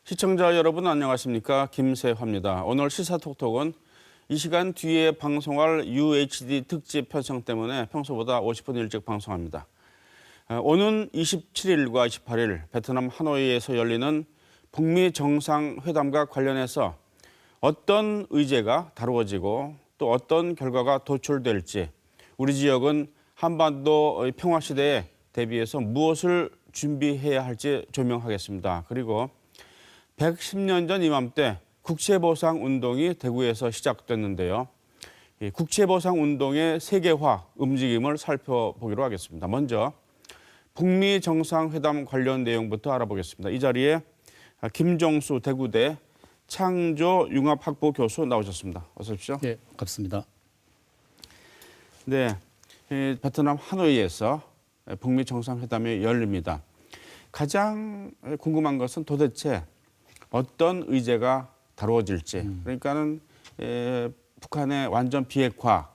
시청자 여러분 안녕하십니까? 김세화입니다. 오늘 시사톡톡은 이 시간 뒤에 방송할 UHD 특집 편성 때문에 평소보다 50분 일찍 방송합니다. 오는 27일과 28일 베트남 하노이에서 열리는 북미 정상회담과 관련해서 어떤 의제가 다루어지고 또 어떤 결과가 도출될지 우리 지역은 한반도 평화 시대에 대비해서 무엇을 준비해야 할지 조명하겠습니다. 그리고 110년 전 이맘때 국채보상운동이 대구에서 시작됐는데요. 이 국채보상운동의 세계화 움직임을 살펴보기로 하겠습니다. 먼저 북미 정상회담 관련 내용부터 알아보겠습니다. 이 자리에 김종수 대구대 창조융합학부 교수 나오셨습니다. 어서 오십시오. 네, 반갑습니다. 네, 베트남 하노이에서 북미 정상회담이 열립니다. 가장 궁금한 것은 도대체 어떤 의제가 다루어질지, 그러니까는 북한의 완전 비핵화,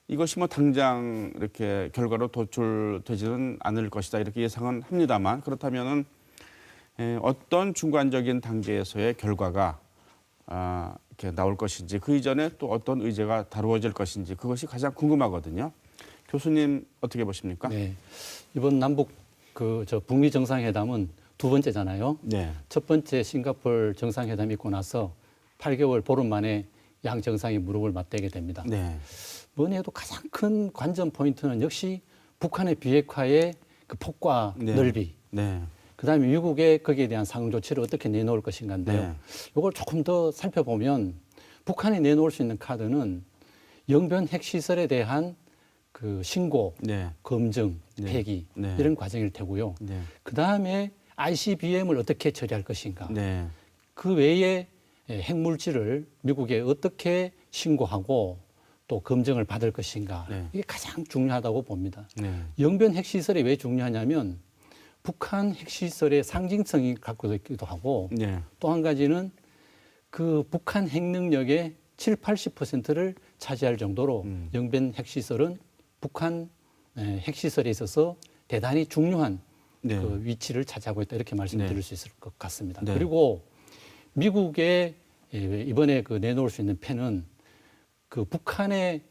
이것이 뭐 당장 이렇게 결과로 도출되지는 않을 것이다 이렇게 예상은 합니다만, 그렇다면은 어떤 중간적인 단계에서의 결과가 이렇게 나올 것인지, 그 이전에 또 어떤 의제가 다루어질 것인지 그것이 가장 궁금하거든요. 교수님 어떻게 보십니까? 네, 이번 남북 북미 정상회담은 두 번째잖아요. 네. 첫 번째 싱가포르 정상회담이 있고 나서 8개월 보름 만에 양 정상이 무릎을 맞대게 됩니다. 네. 뭐니 해도 가장 큰 관전 포인트는 역시 북한의 비핵화의 그 폭과 네. 넓이. 네. 그다음에 미국의 거기에 대한 상응 조치를 어떻게 내놓을 것인가인데요. 네. 이걸 조금 더 살펴보면 북한이 내놓을 수 있는 카드는 영변 핵시설에 대한 그 신고, 네. 검증, 네. 폐기 네. 이런 과정일 테고요. 네. 그다음에 ICBM을 어떻게 처리할 것인가. 네. 그 외에 핵물질을 미국에 어떻게 신고하고 또 검증을 받을 것인가. 네. 이게 가장 중요하다고 봅니다. 네. 영변 핵시설이 왜 중요하냐면 북한 핵시설의 상징성이 갖고 있기도 하고 네. 또 한 가지는 그 북한 핵능력의 70~80%를 차지할 정도로 영변 핵시설은 북한 핵시설에 있어서 대단히 중요한 네. 그 위치를 차지하고 있다 이렇게 말씀드릴 네. 수 있을 것 같습니다. 네. 그리고 미국의 이번에 그 내놓을 수 있는 펜은 그 북한의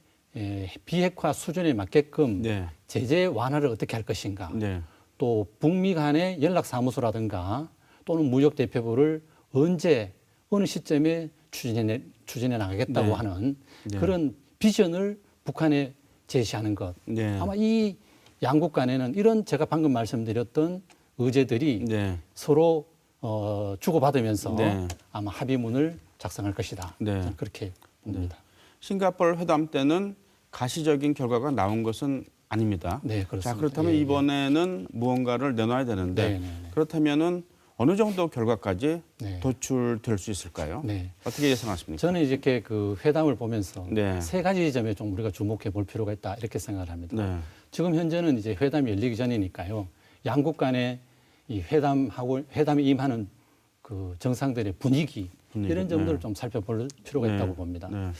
비핵화 수준에 맞게끔 네. 제재 완화를 어떻게 할 것인가. 네. 또 북미 간의 연락사무소라든가 또는 무역대표부를 언제 어느 시점에 추진해 나가겠다고 네. 하는 네. 그런 비전을 북한에 제시하는 것. 네. 아마 이 양국 간에는 이런 제가 방금 말씀드렸던 의제들이 네. 서로 주고받으면서 네. 아마 합의문을 작성할 것이다. 네. 저는 그렇게 봅니다. 싱가포르 회담 때는 가시적인 결과가 나온 것은 아닙니다. 네, 그렇습니다. 자, 그렇다면 예, 예. 이번에는 무언가를 내놔야 되는데 네, 네, 네. 그렇다면은 어느 정도 결과까지 네. 도출될 수 있을까요? 네. 어떻게 예상하십니까? 저는 이렇게 그 회담을 보면서 네. 세 가지 점에 좀 우리가 주목해 볼 필요가 있다 이렇게 생각을 합니다. 네. 지금 현재는 이제 회담이 열리기 전이니까요. 양국 간의 이 회담에 임하는 그 정상들의 분위기 이런 점들을 네. 좀 살펴볼 필요가 네. 있다고 봅니다. 네.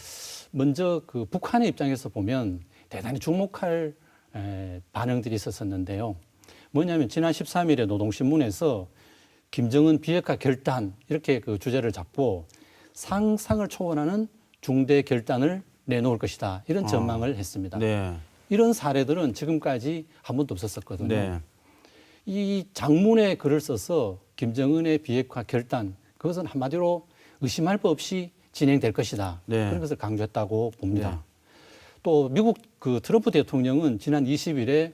먼저 그 북한의 입장에서 보면 대단히 주목할 반응들이 있었었는데요. 뭐냐면 지난 13일에 노동신문에서 김정은 비핵화 결단 이렇게 그 주제를 잡고 상상을 초월하는 중대 결단을 내놓을 것이다 이런 전망을 했습니다. 네. 이런 사례들은 지금까지 한 번도 없었었거든요. 네. 이 장문에 글을 써서 김정은의 비핵화 결단 그것은 한마디로 의심할 법 없이 진행될 것이다. 네. 그런 것을 강조했다고 봅니다. 네. 또 미국 그 트럼프 대통령은 지난 20일에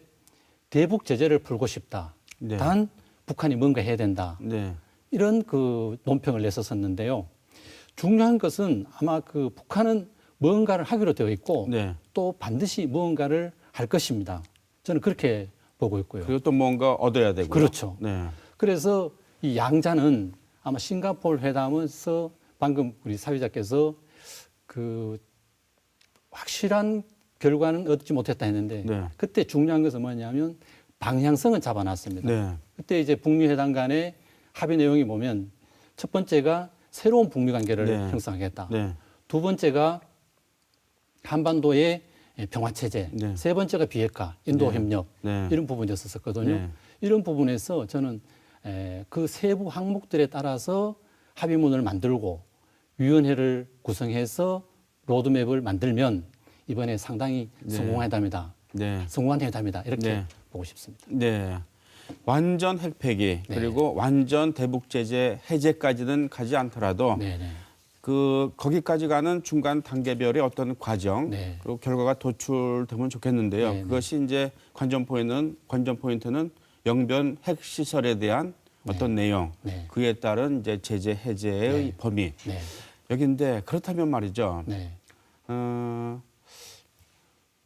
대북 제재를 풀고 싶다. 네. 단 북한이 뭔가 해야 된다. 네. 이런 그 논평을 냈었었는데요. 중요한 것은 아마 그 북한은 뭔가를 하기로 되어 있고 네. 또 반드시 무언가를 할 것입니다. 저는 그렇게 보고 있고요. 그리고 또 뭔가 얻어야 되고요. 그렇죠. 네. 그래서 이 양자는 아마 싱가포르 회담에서 방금 우리 사회자께서 그 확실한 결과는 얻지 못했다 했는데 네. 그때 중요한 것은 뭐냐면 방향성은 잡아놨습니다. 네. 그때 이제 북미 회담 간의 합의 내용이 보면 첫 번째가 새로운 북미 관계를 네. 형성하겠다. 네. 두 번째가 한반도의 평화 체제. 네. 세 번째가 비핵화, 인도 네. 협력 네. 이런 부분이었었거든요. 네. 이런 부분에서 저는 그 세부 항목들에 따라서 합의문을 만들고 위원회를 구성해서 로드맵을 만들면 이번에 상당히 네. 성공한 회담이다. 네. 성공한 회담이다. 이렇게 네. 보고 싶습니다. 네. 완전 핵폐기 그리고 완전 대북 제재 해제까지는 가지 않더라도 네, 네. 거기까지 가는 중간 단계별의 어떤 과정 네. 그리고 결과가 도출되면 좋겠는데요. 네, 네. 그것이 이제 관전 포인트는 영변 핵 시설에 대한 어떤 내용, 네. 그에 따른 이제 제재 해제의 네. 범위 네. 여기인데 그렇다면 말이죠. 네.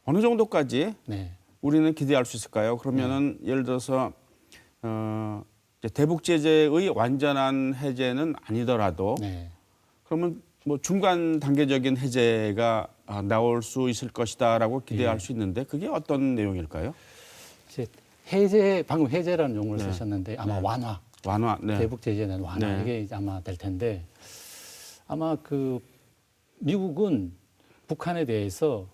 어느 정도까지 네. 우리는 기대할 수 있을까요? 그러면은 예를 들어서 이제 대북 제재의 완전한 해제는 아니더라도 네. 그러면 뭐 중간 단계적인 해제가 나올 수 있을 것이다라고 기대할 예. 수 있는데 그게 어떤 내용일까요? 이제 해제 방금 해제라는 용어를 네. 쓰셨는데 아마 네. 완화, 완화. 네. 대북 제재에 대한 완화 네. 이게 이제 아마 될 텐데 아마 그 미국은 북한에 대해서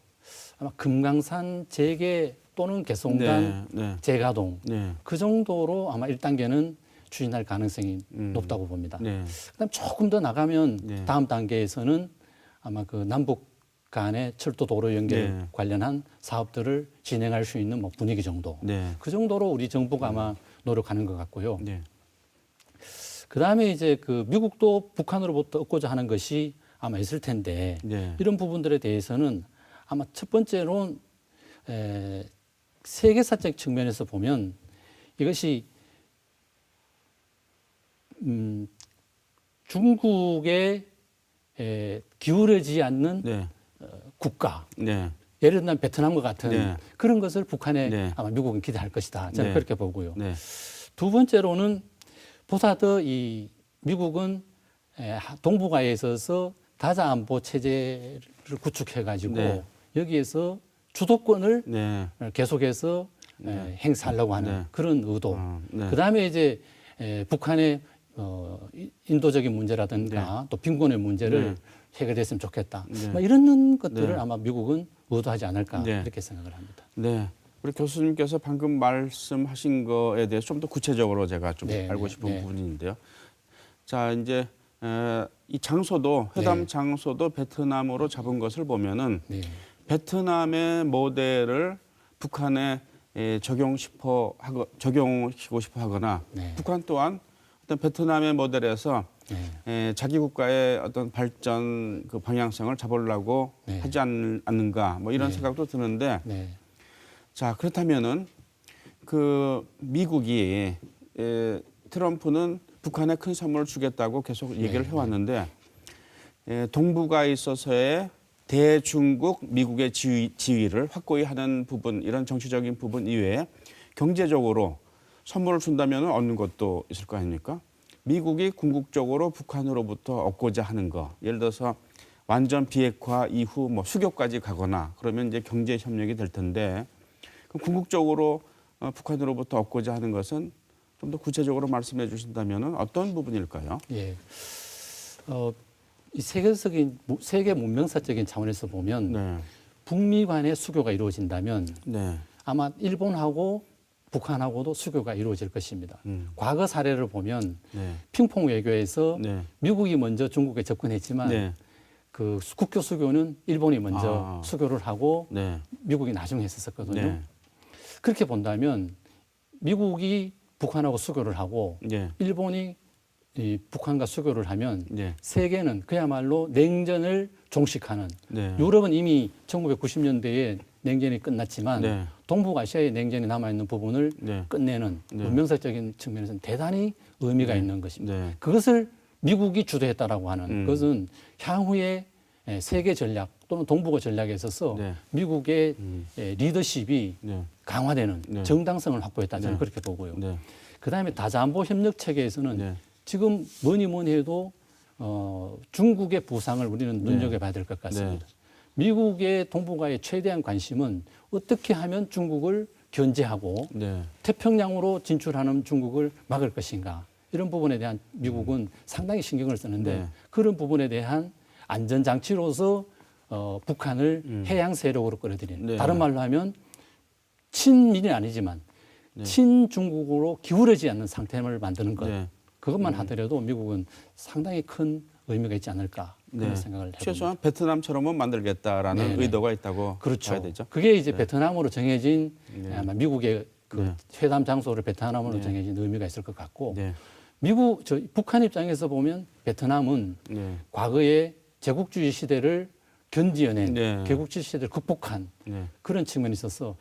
아마 금강산 재개 또는 개성단 네. 네. 재가동 네. 그 정도로 아마 1단계는 추진할 가능성이 높다고 봅니다. 네. 그다음 조금 더 나가면 네. 다음 단계에서는 아마 그 남북 간의 철도 도로 연결 네. 관련한 사업들을 진행할 수 있는 뭐 분위기 정도. 네. 그 정도로 우리 정부가 아마 노력하는 것 같고요. 네. 그다음에 이제 그 미국도 북한으로부터 얻고자 하는 것이 아마 있을 텐데 네. 이런 부분들에 대해서는 아마 첫 번째로는 세계사적 측면에서 보면 이것이 중국에 기울어지지 않는 네. 국가, 네. 예를 들면 베트남과 같은 네. 그런 것을 북한에 네. 아마 미국은 기대할 것이다. 저는 네. 그렇게 보고요. 네. 두 번째로는 보다 더 이 미국은 동북아에 있어서 다자 안보 체제를 구축해 가지고 네. 여기에서 주도권을 네. 계속해서 행사하려고 하는 네. 그런 의도. 네. 그다음에 이제 북한의 인도적인 문제라든가 또 빈곤의 문제를 네. 해결됐으면 좋겠다. 네. 뭐 이런 것들을 네. 아마 미국은 의도하지 않을까 네. 이렇게 생각을 합니다. 네. 우리 교수님께서 방금 말씀하신 거에 대해서 좀 더 구체적으로 제가 좀 네, 알고 네, 싶은 네. 부분인데요. 자, 이제 이 장소도 회담 네. 장소도 베트남으로 잡은 것을 보면은 네. 베트남의 모델을 북한에 적용시키고 싶어 하거나 네. 북한 또한 어떤 베트남의 모델에서 자기 국가의 어떤 발전 그 방향성을 잡으려고 네. 하지 않는가 뭐 이런 네. 생각도 드는데 네. 자 그렇다면은 그 미국이 트럼프는 북한에 큰 선물을 주겠다고 계속 얘기를 해왔는데 동북아에 있어서의 대중국 미국의 지위를 확고히 하는 부분 이런 정치적인 부분 이외에 경제적으로 선물을 준다면 얻는 것도 있을 거 아닙니까? 미국이 궁극적으로 북한으로부터 얻고자 하는 거 예를 들어서 완전 비핵화 이후 뭐 수교까지 가거나 그러면 이제 경제 협력이 될 텐데 그럼 궁극적으로 북한으로부터 얻고자 하는 것은 좀 더 구체적으로 말씀해 주신다면 어떤 부분일까요? 예. 이 세계 문명사적인 차원에서 보면 네. 북미 간의 수교가 이루어진다면 네. 아마 일본하고 북한하고도 수교가 이루어질 것입니다. 과거 사례를 보면 네. 핑퐁 외교에서 네. 미국이 먼저 중국에 접근했지만 네. 그 국교 수교는 일본이 먼저 수교를 하고 네. 미국이 나중에 했었거든요. 네. 그렇게 본다면 미국이 북한하고 수교를 하고 네. 일본이 이 북한과 수교를 하면 네. 세계는 그야말로 냉전을 종식하는 네. 유럽은 이미 1990년대에 냉전이 끝났지만 네. 동북아시아의 냉전이 남아있는 부분을 네. 끝내는 네. 문명사적인 측면에서는 대단히 의미가 있는 것입니다. 네. 그것을 미국이 주도했다라고 하는 그것은 향후에 세계 전략 또는 동북아 전략에 있어서 네. 미국의 리더십이 네. 강화되는 네. 정당성을 확보했다 저는 네. 그렇게 보고요. 네. 그다음에 다자안보 협력 체계에서는 네. 지금 뭐니 해도 중국의 부상을 우리는 눈여겨봐야 될 것 같습니다. 미국의 동북아의 최대한 관심은 어떻게 하면 중국을 견제하고 네. 태평양으로 진출하는 중국을 막을 것인가 이런 부분에 대한 미국은 상당히 신경을 쓰는데 네. 그런 부분에 대한 안전장치로서 북한을 해양 세력으로 끌어들이는 네. 다른 말로 하면 친민이 아니지만 친중국으로 기울어지지 않는 상태를 만드는 것 네. 그것만 하더라도 미국은 상당히 큰 의미가 있지 않을까 그런 네. 생각을 해봅니다. 최소한 베트남처럼은 만들겠다라는 네네. 의도가 있다고 그렇죠. 봐야 되죠. 그게 이제 베트남으로 정해진 네. 아마 미국의 그 네. 회담 장소를 베트남으로 네. 정해진 의미가 있을 것 같고 네. 북한 입장에서 보면 베트남은 네. 과거의 제국주의 시대를 견디어낸 네. 개국주의 시대를 극복한 네. 그런 측면이 있어서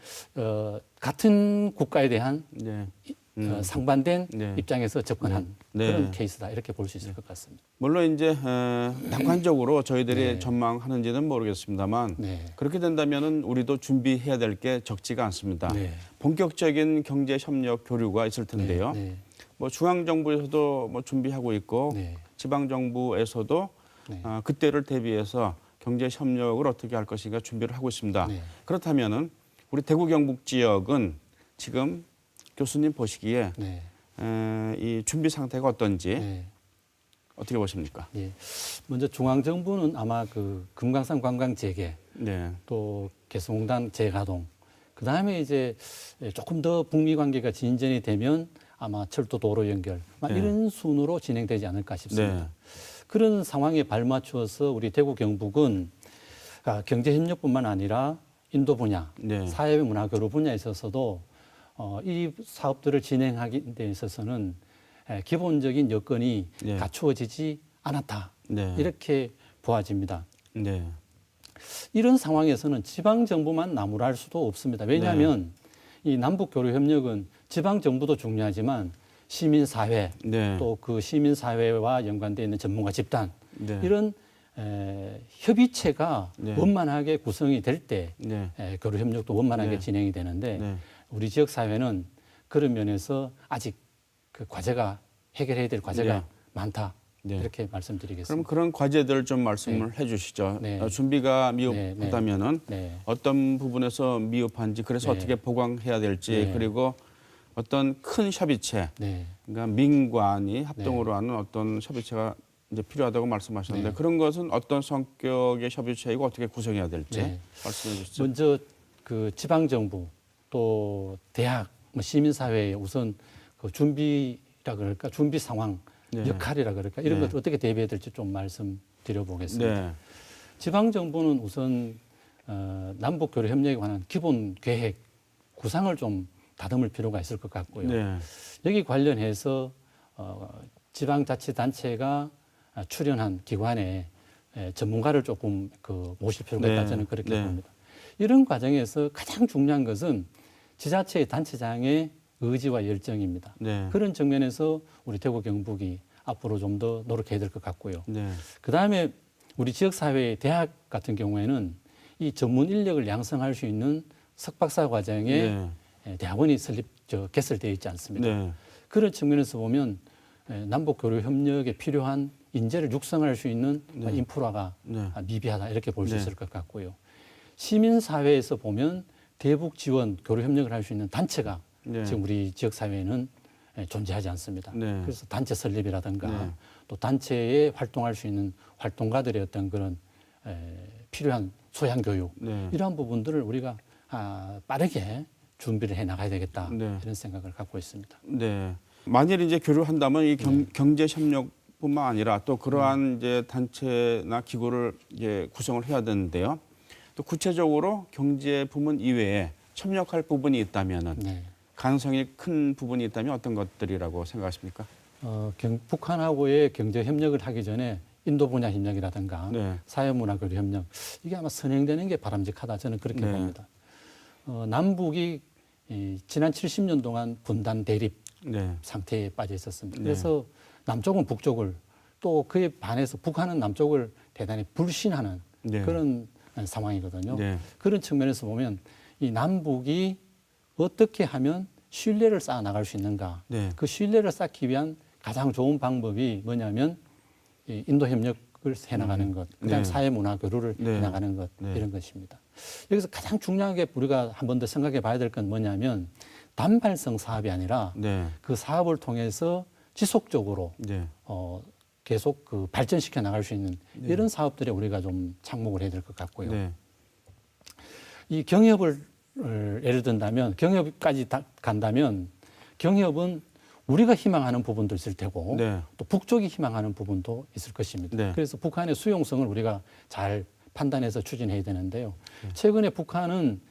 같은 국가에 대한 네. 상반된 네. 입장에서 접근한 네. 그런 케이스다 이렇게 볼 수 있을 것 같습니다. 물론 이제 낙관적으로 저희들이 네. 전망하는지는 모르겠습니다만 네. 그렇게 된다면은 우리도 준비해야 될 게 적지가 않습니다. 네. 본격적인 경제 협력 교류가 있을 텐데요. 네. 뭐 중앙 정부에서도 뭐 준비하고 있고 네. 지방 정부에서도 네. 그때를 대비해서 경제 협력을 어떻게 할 것인가 준비를 하고 있습니다. 네. 그렇다면은 우리 대구 경북 지역은 지금 교수님 보시기에 네. 이 준비 상태가 어떤지 네. 어떻게 보십니까? 예. 먼저 중앙 정부는 아마 그 금강산 관광 재개 네. 또 개성공단 재가동 그다음에 이제 조금 더 북미 관계가 진전이 되면 아마 철도 도로 연결 네. 이런 순으로 진행되지 않을까 싶습니다. 네. 그런 상황에 발맞추어서 우리 대구 경북은 경제 협력뿐만 아니라 인도 분야, 네. 사회 문화 교류 분야에 있어서도 이 사업들을 진행하기 데 있어서는 기본적인 여건이 네. 갖추어지지 않았다. 네. 이렇게 보아집니다. 네. 이런 상황에서는 지방 정부만 나무랄 수도 없습니다. 왜냐하면 이 남북 교류 협력은 지방 정부도 중요하지만 시민 사회 네. 또 그 시민 사회와 연관되어 있는 전문가 집단 네. 이런 협의체가 네. 원만하게 구성이 될 때 네. 교류 협력도 원만하게 네. 진행이 되는데 네. 우리 지역 사회는 그런 면에서 아직 그 과제가 해결해야 될 과제가 네. 많다. 네. 이렇게 말씀드리겠습니다. 그럼 그런 과제들 좀 말씀을 해주시죠. 네. 준비가 네. 미흡하다면은 네. 어떤 부분에서 미흡한지 그래서 네. 어떻게 보강해야 될지 네. 그리고 어떤 큰 협의체 네. 그러니까 민관이 합동으로 하는 어떤 협의체가 이제 필요하다고 말씀하셨는데 네. 그런 것은 어떤 성격의 협의체이고 어떻게 구성해야 될지 네. 말씀해 주시죠. 먼저 그 지방 정부 또 대학, 뭐 시민사회의 우선 그 준비라 그럴까 준비 상황 네. 역할이라 그럴까 이런 네. 것을 어떻게 대비해야 될지 좀 말씀드려 보겠습니다. 네. 지방 정부는 우선 남북 교류 협력에 관한 기본 계획 구상을 좀 다듬을 필요가 있을 것 같고요. 네. 여기 관련해서 지방자치단체가 출연한 기관에 전문가를 조금 그 모실 필요가 네. 있다 저는 그렇게 네. 봅니다. 이런 과정에서 가장 중요한 것은 지자체의 단체장의 의지와 열정입니다. 네. 그런 측면에서 우리 대구 경북이 앞으로 좀 더 노력해야 될 것 같고요. 네. 그다음에 우리 지역사회의 대학 같은 경우에는 이 전문 인력을 양성할 수 있는 석박사 과정에 대학원이 개설되어 있지 않습니다. 네. 그런 측면에서 보면 남북 교류 협력에 필요한 인재를 육성할 수 있는 인프라가 네. 미비하다 이렇게 볼 수 네. 있을 것 같고요. 시민 사회에서 보면 대북 지원 교류 협력을 할 수 있는 단체가 네. 지금 우리 지역 사회에는 존재하지 않습니다. 네. 그래서 단체 설립이라든가 네. 또 단체에 활동할 수 있는 활동가들의 어떤 그런 필요한 소양 교육 네. 이러한 부분들을 우리가 빠르게 준비를 해 나가야 되겠다 네. 이런 생각을 갖고 있습니다. 네. 만일 이제 교류한다면 이 경제 협력뿐만 아니라 또 그러한 이제 단체나 기구를 이제 구성을 해야 되는데요. 또 구체적으로 경제 부문 이외에 협력할 부분이 있다면은 네. 가능성이 큰 부분이 있다면 어떤 것들이라고 생각하십니까? 북한하고의 경제 협력을 하기 전에 인도 분야 협력이라든가 네. 사회문화 교류 협력 이게 아마 선행되는 게 바람직하다 저는 그렇게 네. 봅니다. 남북이 지난 70년 동안 분단 대립 네. 상태에 빠져 있었습니다. 네. 그래서 남쪽은 북쪽을 또 그에 반해서 북한은 남쪽을 대단히 불신하는 네. 그런 상황이거든요. 네. 그런 측면에서 보면 이 남북이 어떻게 하면 신뢰를 쌓아 나갈 수 있는가? 네. 그 신뢰를 쌓기 위한 가장 좋은 방법이 뭐냐면 이 인도 협력을 해나가는 것, 그다음 네. 사회 문화 교류를 네. 해나가는 것 네. 이런 것입니다. 여기서 가장 중요하게 우리가 한 번 더 생각해 봐야 될 건 뭐냐면 단발성 사업이 아니라 네. 그 사업을 통해서 지속적으로 네. 계속 그 발전시켜 나갈 수 있는 이런 사업들에 우리가 좀 착목을 해야 될 것 같고요. 네. 이 경협을 예를 든다면 경협까지 간다면 경협은 우리가 희망하는 부분도 있을 테고 네. 또 북쪽이 희망하는 부분도 있을 것입니다. 네. 그래서 북한의 수용성을 우리가 잘 판단해서 추진해야 되는데요. 최근에 북한은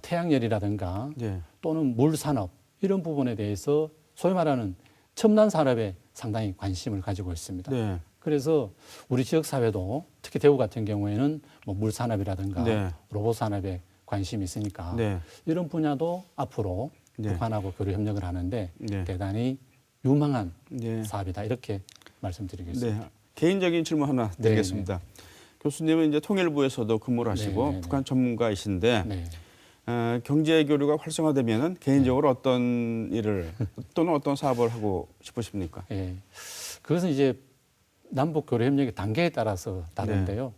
태양열이라든가 네. 또는 물산업 이런 부분에 대해서 소위 말하는 첨단 산업에 상당히 관심을 가지고 있습니다. 네. 그래서 우리 지역 사회도 특히 대구 같은 경우에는 뭐 물산업이라든가 네. 로봇 산업에 관심이 있으니까 네. 이런 분야도 앞으로 네. 북한하고 교류 협력을 하는데 네. 대단히 유망한 네. 사업이다 이렇게 말씀드리겠습니다. 네. 개인적인 질문 하나 네, 드리겠습니다. 교수님은 이제 통일부에서도 근무를 하시고 네, 네, 네. 북한 전문가이신데 네. 경제 교류가 활성화되면은 개인적으로 어떤 일을 또는 어떤 사업을 하고 싶으십니까? 예. 그것은 이제 남북 교류 협력의 단계에 따라서 다른데요.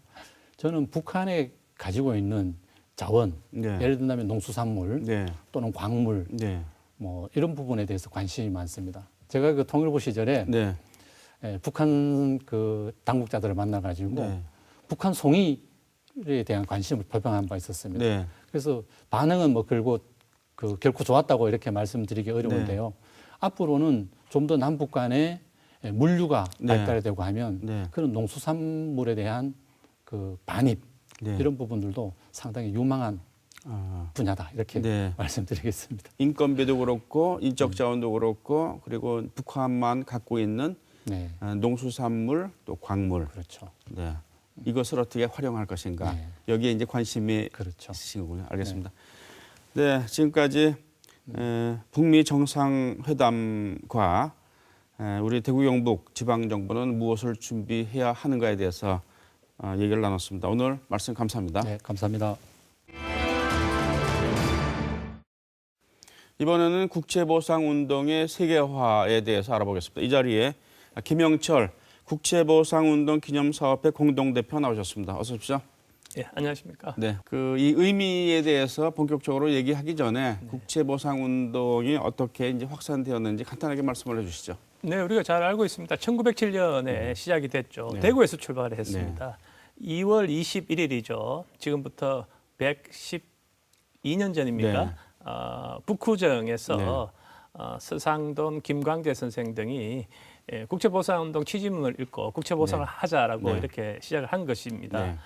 저는 북한에 가지고 있는 자원, 네. 예를 든다면 농수산물 네. 또는 광물 네. 뭐 이런 부분에 대해서 관심이 많습니다. 제가 그 통일부 시절에 네. 북한 그 당국자들을 만나가지고 네. 북한 송이에 대한 관심을 표명한 바 있었습니다. 네. 그래서 반응은 뭐 결코 좋았다고 이렇게 말씀드리기 어려운데요. 앞으로는 좀 더 남북 간의 물류가 네. 발달되고 하면 네. 그런 농수산물에 대한 그 반입 네. 이런 부분들도 상당히 유망한 아, 분야다 이렇게 네. 말씀드리겠습니다. 인건비도 그렇고 인적 자원도 그렇고 그리고 북한만 갖고 있는 네, 농수산물 또 광물 그렇죠. 네. 이것을 어떻게 활용할 것인가 네. 여기에 이제 관심이 그렇죠. 있으신 거군요. 알겠습니다. 네, 지금까지 북미 정상회담과 우리 대구 경북 지방 정부는 무엇을 준비해야 하는가에 대해서 얘기를 나눴습니다. 오늘 말씀 감사합니다. 네, 감사합니다. 이번에는 국채보상운동의 세계화에 대해서 알아보겠습니다. 이 자리에 김영철 국채보상운동 기념사업회 공동대표 나오셨습니다. 어서 오십시오. 예, 안녕하십니까. 네, 이 의미에 대해서 본격적으로 얘기하기 전에 국채보상운동이 어떻게 이제 확산되었는지 간단하게 말씀을 해주시죠. 네, 우리가 잘 알고 있습니다. 1907년에 시작이 됐죠. 네. 대구에서 출발을 했습니다. 2월 21일이죠. 지금부터 112년 전입니까? 네. 북후정에서 서상돈, 김광재 선생 등이 국채보상운동 취지문을 읽고 국채보상을 네. 하자라고 네. 이렇게 시작을 한 것입니다. 네.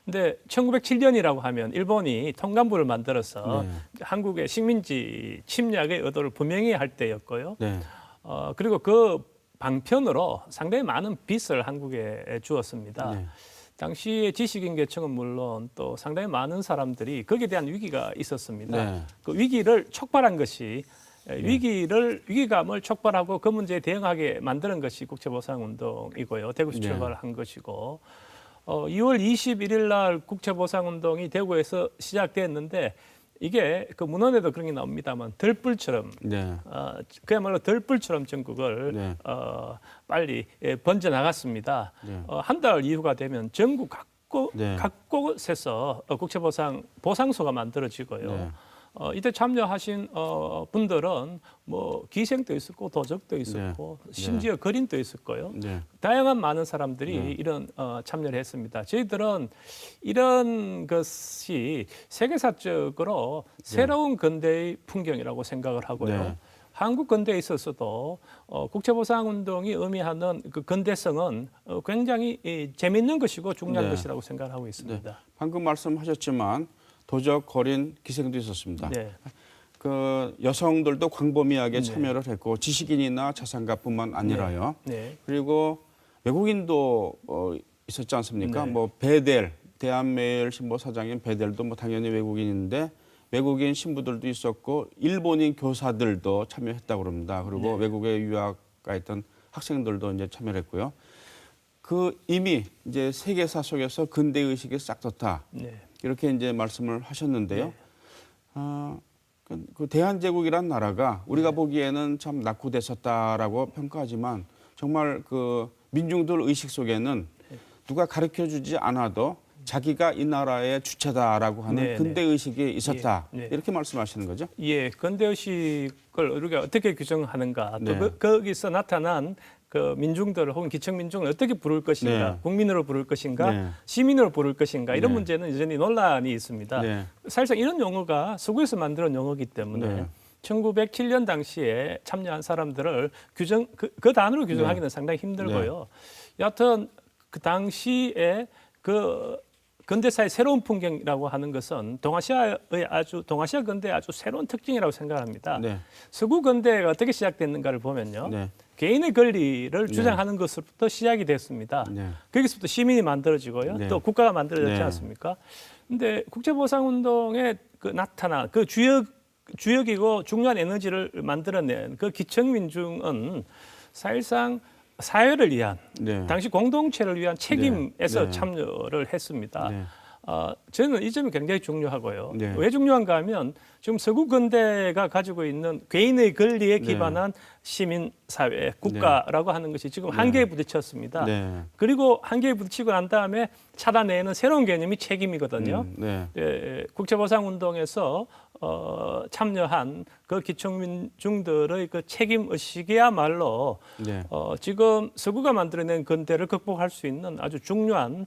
근데 1907년이라고 하면 일본이 통감부를 만들어서 네. 한국의 식민지 침략의 의도를 분명히 할 때였고요. 네. 그리고 그 방편으로 상당히 많은 빚을 한국에 주었습니다. 네. 당시의 지식인 계층은 물론 또 상당히 많은 사람들이 거기에 대한 위기가 있었습니다. 네. 그 위기를 촉발한 것이 위기감을 촉발하고 그 문제에 대응하게 만드는 것이 국채보상운동이고요. 대구에서 네. 출발한 것이고 2월 21일 날 국채보상운동이 대구에서 시작됐는데 이게 그 문헌에도 그런 게 나옵니다만 들불처럼 네. 그야말로 들불처럼 전국을 네. 빨리 번져 나갔습니다. 네. 한 달 이후가 되면 전국 네. 각곳에서 보상소가 만들어지고요. 네. 이때 참여하신 분들은 뭐 기생도 있었고 도적도 있었고 심지어 거린도 있었고요. 네. 다양한 많은 사람들이 네. 이런 참여를 했습니다. 저희들은 이런 것이 세계사적으로 새로운 근대의 풍경이라고 생각을 하고요. 네. 한국 근대에 있어서도 국채보상운동이 의미하는 그 근대성은 굉장히 재미있는 것이고 중요한 네. 것이라고 생각하고 있습니다. 방금 말씀하셨지만 도적, 거린, 기생도 있었습니다. 네. 그 여성들도 광범위하게 참여를 했고 지식인이나 자산가뿐만 아니라요. 네. 그리고 외국인도 있었지 않습니까? 네. 뭐 베델 대한메일 신보 사장인 베델도 뭐 당연히 외국인인데 외국인 신부들도 있었고 일본인 교사들도 참여했다고 그럽니다. 그리고 외국에 유학 가 있던 학생들도 이제 참여를 했고요. 그 이미 이제 세계사 속에서 근대 의식이 싹 떴다. 네. 이렇게 이제 말씀을 하셨는데요. 그 대한제국이란 나라가 우리가 보기에는 참 낙후됐었다라고 평가하지만 정말 그 민중들 의식 속에는 누가 가르쳐 주지 않아도 자기가 이 나라의 주체다라고 하는 네, 근대 의식이 있었다. 네. 이렇게 말씀하시는 거죠? 예, 근대의식을 우리가 어떻게 규정하는가, 또 네. 거기서 나타난 그 민중들 혹은 기청 민중을 어떻게 부를 것인가, 네. 국민으로 부를 것인가, 네. 시민으로 부를 것인가 이런 네. 문제는 여전히 논란이 있습니다. 네. 사실상 이런 용어가 서구에서 만들어낸 용어이기 때문에 네. 1907년 당시에 참여한 사람들을 그 단으로 규정하기는 상당히 힘들고요. 여하튼 그 당시에 그 근대사의 새로운 풍경이라고 하는 것은 동아시아 근대의 아주 새로운 특징이라고 생각합니다. 네. 서구 근대가 어떻게 시작됐는가를 보면요. 네. 개인의 권리를 주장하는 것부터 시작이 됐습니다. 네. 거기서부터 시민이 만들어지고요. 네. 또 국가가 만들어졌지 네. 않습니까? 근데 국제보상운동에 그 나타난 그 주역이고 중요한 에너지를 만들어낸 그 기층민중은 사실상 사회를 위한 네. 당시 공동체를 위한 책임에서 네. 참여를 했습니다. 네. 저는 이 점이 굉장히 중요하고요. 네. 왜 중요한가 하면 지금 서구 근대가 가지고 있는 개인의 권리에 기반한 시민 사회, 국가라고 하는 것이 지금 한계에 부딪혔습니다. 네. 그리고 한계에 부딪히고 난 다음에 찾아내는 새로운 개념이 책임이거든요. 네. 국제보상운동에서 참여한 그 기층민중들의 그 책임 의식이야말로 네. 지금 서구가 만들어낸 근대를 극복할 수 있는 아주 중요한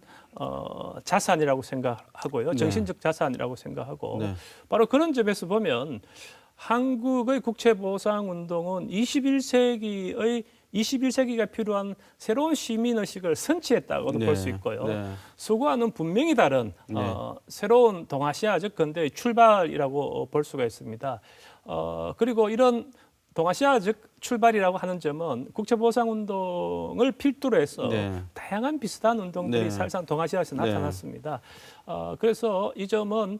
자산이라고 생각하고요. 네. 정신적 자산이라고 생각하고 네. 바로 그런 점에서 보면 한국의 국제보상운동은 21세기가 필요한 새로운 시민의식을 선취했다고도 네. 볼 수 있고요. 네. 서구와는 분명히 다른 새로운 동아시아적 근대의 출발이라고 볼 수가 있습니다. 그리고 이런 동아시아적 출발이라고 하는 점은 국제보상운동을 필두로 해서 네. 다양한 비슷한 운동들이 네. 사실상 동아시아에서 네. 나타났습니다. 그래서 이 점은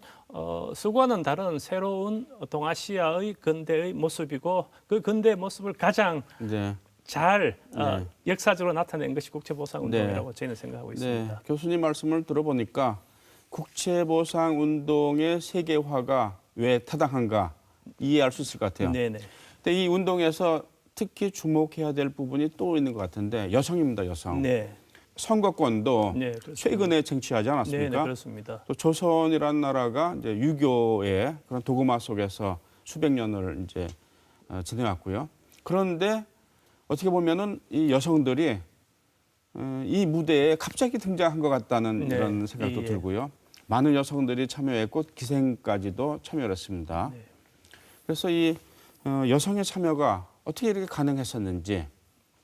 서구와는 다른 새로운 동아시아의 근대의 모습이고 그 근대의 모습을 가장 네. 잘 네. 역사적으로 나타낸 것이 국제보상운동이라고 저희는 생각하고 있습니다. 네. 교수님 말씀을 들어보니까 국제보상운동의 세계화가 왜 타당한가 이해할 수 있을 것 같아요. 네네. 근데 이 운동에서 특히 주목해야 될 부분이 또 있는 것 같은데 여성입니다. 여성. 네. 선거권도 네, 그렇습니다. 최근에 쟁취하지 않았습니까? 네, 그렇습니다. 또 조선이라는 나라가 이제 유교의 그런 도구마 속에서 수백 년을 이제 지내왔고요. 그런데 어떻게 보면은 이 여성들이 이 무대에 갑자기 등장한 것 같다는 네. 이런 생각도 예. 들고요. 많은 여성들이 참여했고 기생까지도 참여를 했습니다. 네. 그래서 이 여성의 참여가 어떻게 이렇게 가능했었는지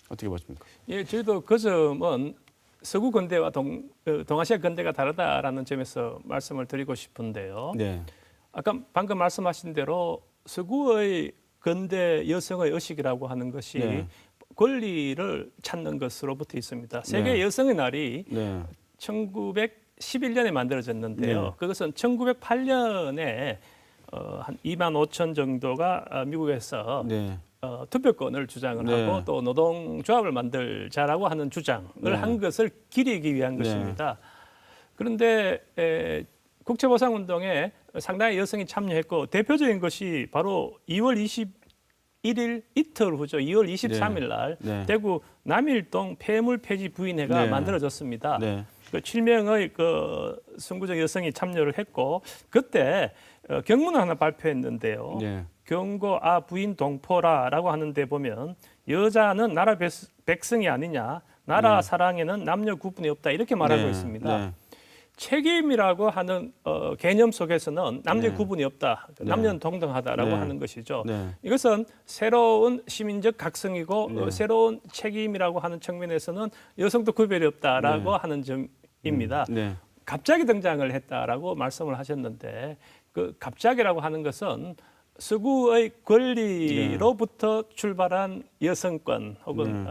어떻게 보십니까? 예, 저희도 그 점은 서구 근대와 동아시아 근대가 다르다라는 점에서 말씀을 드리고 싶은데요. 네. 아까 방금 말씀하신 대로 서구의 근대 여성의 의식이라고 하는 것이 네. 권리를 찾는 것으로부터 있습니다. 세계 네. 여성의 날이 네. 1911년에 만들어졌는데요. 네. 그것은 1908년에 한 2만 5천 정도가 미국에서 네. 투표권을 주장을 네. 하고 또 노동조합을 만들자라고 하는 주장을 네. 한 것을 기리기 위한 네. 것입니다. 그런데 국제보상운동에 상당히 여성이 참여했고 대표적인 것이 바로 2월 21일 이틀 후죠. 2월 23일 날 네. 대구 남일동 폐물 폐지 부인회가 네. 만들어졌습니다. 네. 그 7명의 그 선구적 여성이 참여를 했고 그때 경문을 하나 발표했는데요. 네. 경고 부인 동포라라고 하는데 보면 여자는 나라 백성이 아니냐, 나라 네. 사랑에는 남녀 구분이 없다 이렇게 말하고 네. 있습니다. 네. 책임이라고 하는 개념 속에서는 남녀 네. 구분이 없다, 네. 남녀는 동등하다라고 네. 하는 것이죠. 네. 이것은 새로운 시민적 각성이고 네. 새로운 책임이라고 하는 측면에서는 여성도 구별이 없다라고 네. 하는 점입니다. 네. 갑자기 등장을 했다라고 말씀을 하셨는데 그 갑자기라고 하는 것은 서구의 권리로부터 출발한 여성권 혹은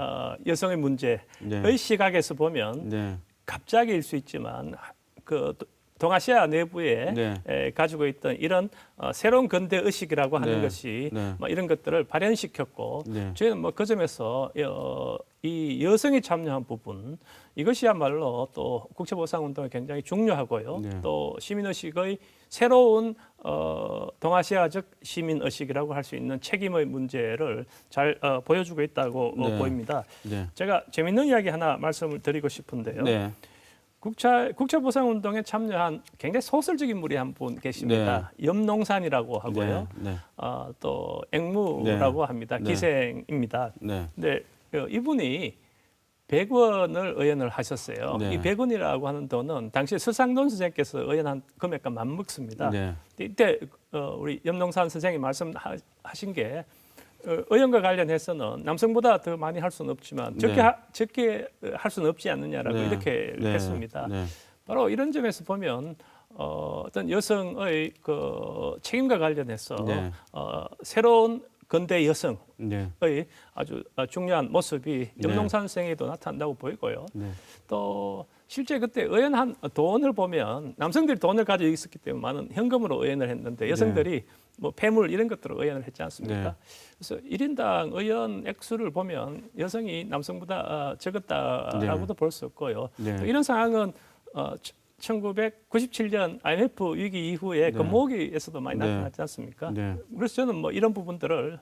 여성의 문제의 네. 시각에서 보면 네. 갑자기일 수 있지만 그 동아시아 내부에 네. 가지고 있던 이런 새로운 근대 의식이라고 하는 네. 것이 네. 이런 것들을 발현시켰고 네. 저희는 뭐 그 점에서 이 여성이 참여한 부분 이것이야말로 또 국제보상운동이 굉장히 중요하고요. 네. 또 시민의식의 새로운 동아시아적 시민의식이라고 할 수 있는 책임의 문제를 잘 보여주고 있다고 네. 보입니다. 네. 제가 재밌는 이야기 하나 말씀을 드리고 싶은데요. 네. 국제보상운동에 참여한 굉장히 소설적인 분이 한 분 계십니다. 염농산이라고 하고요. 네. 또 앵무라고 합니다. 네. 기생입니다. 네. 근데 이분이 100원을 의연을 하셨어요. 네. 이 100원이라고 하는 돈은 당시 서상돈 선생님께서 의연한 금액과 맞먹습니다. 네. 이때 우리 염동산 선생님 말씀하신 게 의원과 관련해서는 남성보다 더 많이 할 수는 없지만 적게 할 수는 없지 않느냐라고 네. 이렇게 네. 했습니다. 네. 바로 이런 점에서 보면 어떤 여성의 그 책임과 관련해서 네. 새로운 근대 여성의 네. 아주 중요한 모습이 염동산 선생에도 나타난다고 보이고요. 네. 또 실제 그때 의원한 돈을 보면 남성들이 돈을 가지고 있었기 때문에 많은 현금으로 의원을 했는데 여성들이 뭐 폐물 이런 것들로 의원을 했지 않습니까? 네. 그래서 1인당 의원 액수를 보면 여성이 남성보다 적었다라고도 볼 수 없고요. 네. 또 이런 상황은 1997년 IMF 위기 이후에 금모기에서도 많이 네. 나타났지 않습니까? 네. 그래서 저는 뭐 이런 부분들을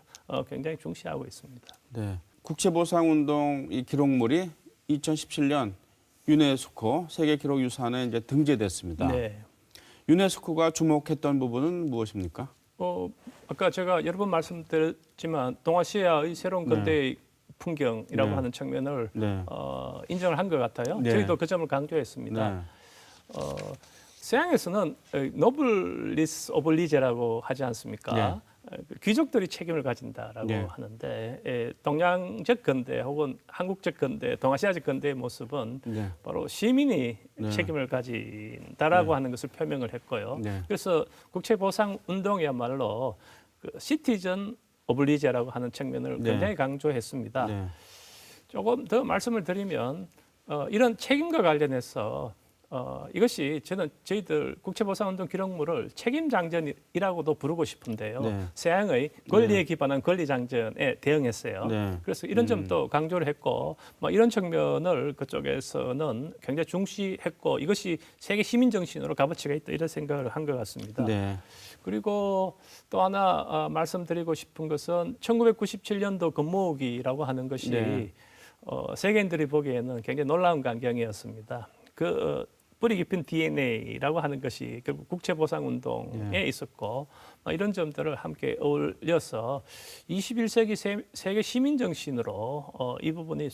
굉장히 중시하고 있습니다. 네. 국제보상운동 이 기록물이 2017년 유네스코 세계기록유산에 이제 등재됐습니다. 네. 유네스코가 주목했던 부분은 무엇입니까? 아까 제가 여러 번 말씀드렸지만 동아시아의 새로운 근대의 풍경이라고 네. 하는 측면을 네. 인정을 한 것 같아요. 네. 저희도 그 점을 강조했습니다. 네. 서양에서는 노블리스 오블리제라고 하지 않습니까? 네. 귀족들이 책임을 가진다라고 네. 하는데 동양적 근대 혹은 한국적 근대, 동아시아적 근대의 모습은 네. 바로 시민이 네. 책임을 가진다라고 하는 것을 표명을 했고요. 네. 그래서 국제보상 운동이야말로 그 시티즌 오블리제라고 하는 측면을 네. 굉장히 강조했습니다. 네. 조금 더 말씀을 드리면 이런 책임과 관련해서 이것이 저는 저희들 국제보상운동 기록물을 책임장전이라고도 부르고 싶은데요. 네. 서양의 권리에 기반한 권리장전에 대응했어요. 네. 그래서 이런 점도 강조를 했고 이런 측면을 그쪽에서는 굉장히 중시했고 이것이 세계 시민정신으로 값어치가 있다 이런 생각을 한 것 같습니다. 네. 그리고 또 하나 말씀드리고 싶은 것은 1997년도 금모으기라고 하는 것이 네. 세계인들이 보기에는 굉장히 놀라운 광경이었습니다. 그 뿌리 깊은 DNA라고 하는 것이 결국 국제보상운동에 있었고 이런 점들을 함께 어울려서 21세기 세계 시민정신으로 이 부분이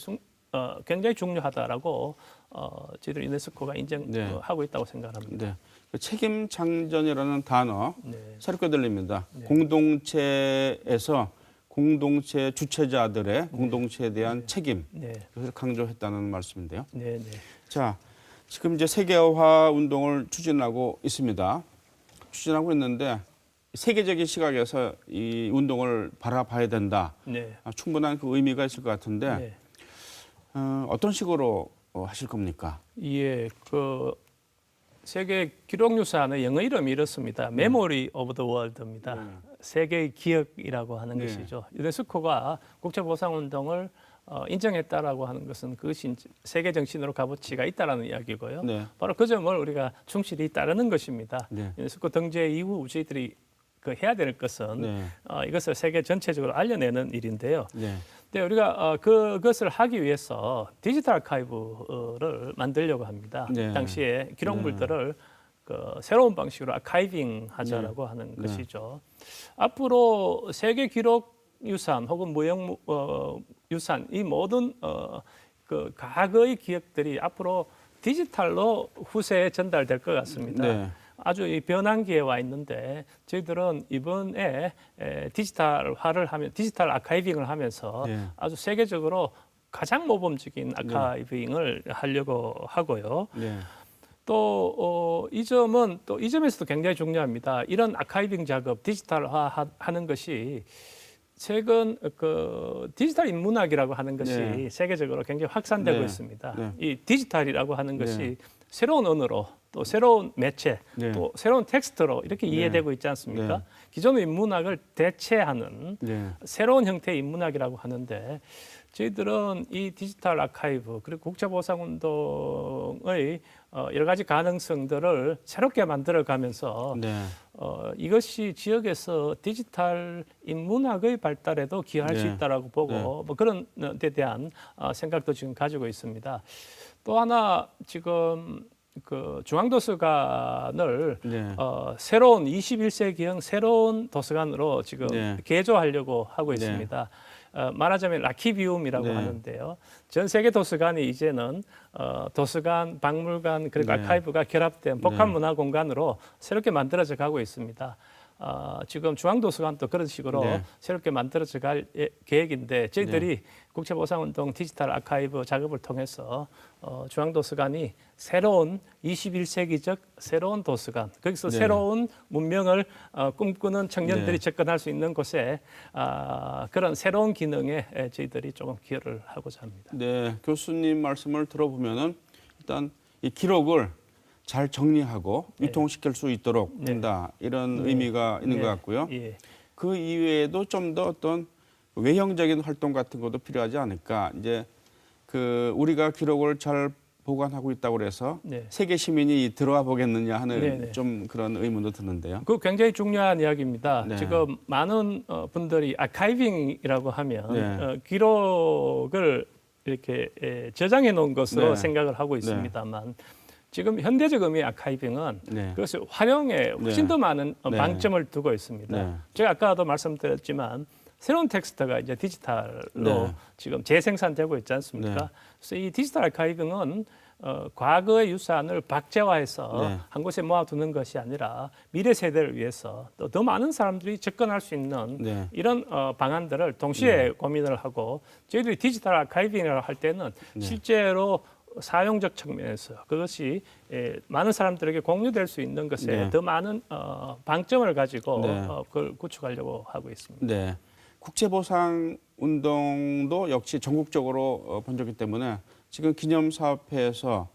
굉장히 중요하다라고 저희들 유네스코가 인정하고 있다고 생각합니다. 네. 그 책임 장전이라는 단어 네. 새롭게 들립니다. 공동체에서 공동체 주체자들의 공동체에 대한 책임 네. 그것을 강조했다는 말씀인데요. 네, 네. 자, 지금 이제 세계화 운동을 추진하고 있습니다. 추진하고 있는데 세계적인 시각에서 이 운동을 바라봐야 된다. 네. 충분한 그 의미가 있을 것 같은데 네. 어떤 식으로 하실 겁니까? 예, 그 세계 기록유산의 영어 이름이 이렇습니다. Memory of the World입니다. 세계의 기억이라고 하는 네. 것이죠. 유네스코가 국제보상운동을 인정했다라고 하는 것은 그것이 세계 정신으로 값어치가 있다라는 이야기고요. 네. 바로 그 점을 우리가 충실히 따르는 것입니다. 네. 유네스코 등재 이후 저희들이 해야 될 것은 네. 이것을 세계 전체적으로 알려내는 일인데요. 네. 네, 우리가 그것을 하기 위해서 디지털 아카이브를 만들려고 합니다. 네. 당시에 기록물들을 그 새로운 방식으로 아카이빙 하자라고 하는 네. 것이죠. 앞으로 세계 기록 유산 혹은 무형 유산 이 모든 그 과거의 기억들이 앞으로 디지털로 후세에 전달될 것 같습니다. 네. 아주 이 변환기에 와 있는데 저희들은 이번에 디지털화를 하면 디지털 아카이빙을 하면서 네. 아주 세계적으로 가장 모범적인 아카이빙을 하려고 하고요. 네. 또 이 점은 또 이 점에서도 굉장히 중요합니다. 이런 아카이빙 작업 디지털화하는 것이 최근 그 디지털 인문학이라고 하는 것이 네. 세계적으로 굉장히 확산되고 네. 있습니다. 네. 이 디지털이라고 하는 것이 네. 새로운 언어로 또 새로운 매체 네. 또 새로운 텍스트로 이렇게 이해되고 있지 않습니까? 네. 기존의 인문학을 대체하는 네. 새로운 형태의 인문학이라고 하는데 저희들은 이 디지털 아카이브 그리고 국제보상운동의 여러 가지 가능성들을 새롭게 만들어가면서 네. 이것이 지역에서 디지털 인문학의 발달에도 기여할 수 네. 있다라고 보고 네. 뭐 그런 데 대한 생각도 지금 가지고 있습니다. 또 하나 지금 그 중앙도서관을 네. 새로운 21세기형 새로운 도서관으로 지금 네. 개조하려고 하고 네. 있습니다. 말하자면 아키비움이라고 네. 하는데요. 전 세계 도서관이 이제는 도서관, 박물관 그리고 네. 아카이브가 결합된 복합 네. 문화 공간으로 새롭게 만들어져 가고 있습니다. 지금 중앙도서관도 그런 식으로 네. 새롭게 만들어져 갈 계획인데 저희들이 국제보상운동 디지털 아카이브 작업을 통해서 중앙도서관이 새로운 21세기적 새로운 도서관, 거기서 네. 새로운 문명을 꿈꾸는 청년들이 네. 접근할 수 있는 곳에 그런 새로운 기능에 저희들이 조금 기여를 하고자 합니다. 네, 교수님 말씀을 들어보면은 일단 이 기록을 잘 정리하고 유통시킬 수 있도록 한다 이런 의미가 있는 것 같고요. 예. 그 이외에도 좀 더 어떤 외형적인 활동 같은 것도 필요하지 않을까. 이제 그 우리가 기록을 잘 보관하고 있다고 그래서 네. 세계 시민이 들어와 보겠느냐 하는 네네. 좀 그런 의문도 드는데요. 그 굉장히 중요한 이야기입니다. 네. 지금 많은 분들이 아카이빙이라고 하면 네. 기록을 이렇게 저장해 놓은 것으로 네. 생각을 하고 있습니다만 지금 현대적 의미의 아카이빙은 네. 그것을 활용에 훨씬 네. 더 많은 네. 방점을 두고 있습니다. 네. 제가 아까도 말씀드렸지만 새로운 텍스트가 이제 디지털로 네. 지금 재생산되고 있지 않습니까? 네. 그래서 이 디지털 아카이빙은 과거의 유산을 박제화해서 네. 한 곳에 모아두는 것이 아니라 미래 세대를 위해서 또 더 많은 사람들이 접근할 수 있는 네. 이런 방안들을 동시에 고민을 하고 저희들이 디지털 아카이빙이라고 할 때는 실제로 사용적 측면에서 그것이 많은 사람들에게 공유될 수 있는 것에 네. 더 많은 방점을 가지고 네. 그걸 구축하려고 하고 있습니다. 네. 국제보상 운동도 역시 전국적으로 번졌기 때문에 지금 기념사업회에서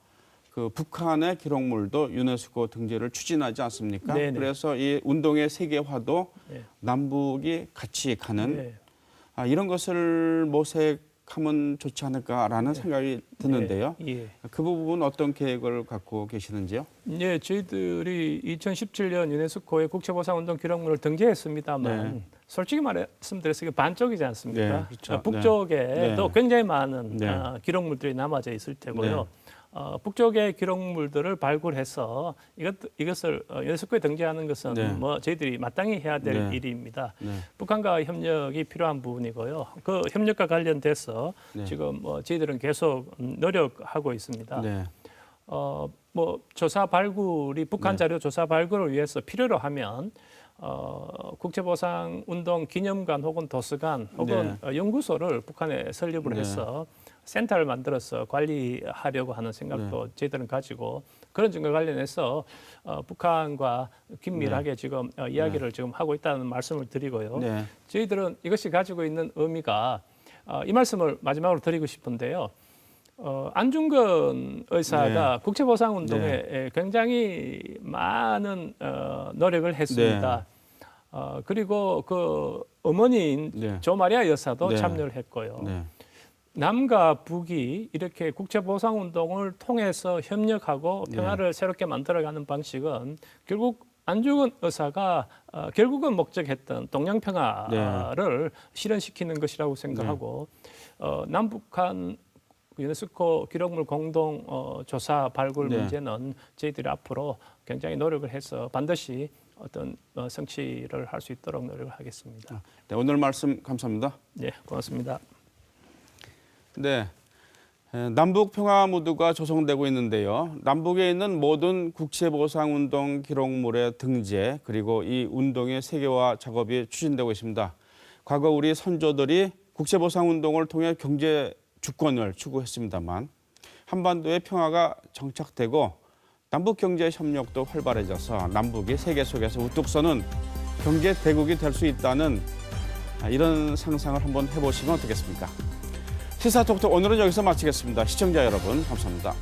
그 북한의 기록물도 유네스코 등재를 추진하지 않습니까? 네네. 그래서 이 운동의 세계화도 네. 남북이 같이 가는 네. 이런 것을 모색하면 좋지 않을까라는 생각이 드는데요. 예. 그 부분 어떤 계획을 갖고 계시는지요? 예, 저희들이 2017년 유네스코의 국제보상운동 기록물을 등재했습니다만 네. 솔직히 말씀드려서 이게 반쪽이지 않습니까? 네, 그렇죠. 북쪽에도 네. 굉장히 많은 네. 기록물들이 남아져 있을 테고요. 네. 북쪽의 기록물들을 발굴해서 이것을 유네스코에 등재하는 것은 네. 뭐 저희들이 마땅히 해야 될 네. 일입니다. 네. 북한과 협력이 필요한 부분이고요. 그 협력과 관련돼서 네. 지금 저희들은 계속 노력하고 있습니다. 네. 뭐 조사 발굴이 북한 네. 자료 조사 발굴을 위해서 필요로 하면 국제보상운동 기념관 혹은 도서관 혹은 연구소를 북한에 설립을 네. 해서 센터를 만들어서 관리하려고 하는 생각도 네. 저희들은 가지고 그런 점과 관련해서 북한과 긴밀하게 지금 이야기를 지금 하고 있다는 말씀을 드리고요. 네. 저희들은 이것이 가지고 있는 의미가 이 말씀을 마지막으로 드리고 싶은데요. 안중근 의사가 네. 국제보상운동에 굉장히 많은 노력을 했습니다. 그리고 그 어머니인 네. 조마리아 여사도 네. 참여를 했고요. 네. 남과 북이 이렇게 국제보상운동을 통해서 협력하고 평화를 새롭게 만들어가는 방식은 결국 안중근 의사가 결국은 목적했던 동양평화를 실현시키는 것이라고 생각하고 남북한 유네스코 기록물 공동 조사 발굴 네. 문제는 저희들이 앞으로 굉장히 노력을 해서 반드시 어떤 성취를 할 수 있도록 노력을 하겠습니다. 네, 오늘 말씀 감사합니다. 네, 고맙습니다. 네, 남북 평화 무드가 조성되고 있는데요. 남북에 있는 모든 국제보상운동 기록물의 등재 그리고 이 운동의 세계화 작업이 추진되고 있습니다. 과거 우리 선조들이 국제보상운동을 통해 경제 주권을 추구했습니다만 한반도의 평화가 정착되고 남북 경제 협력도 활발해져서 남북이 세계 속에서 우뚝 서는 경제 대국이 될 수 있다는 이런 상상을 한번 해보시면 어떻겠습니까? 시사톡톡 오늘은 여기서 마치겠습니다. 시청자 여러분 감사합니다.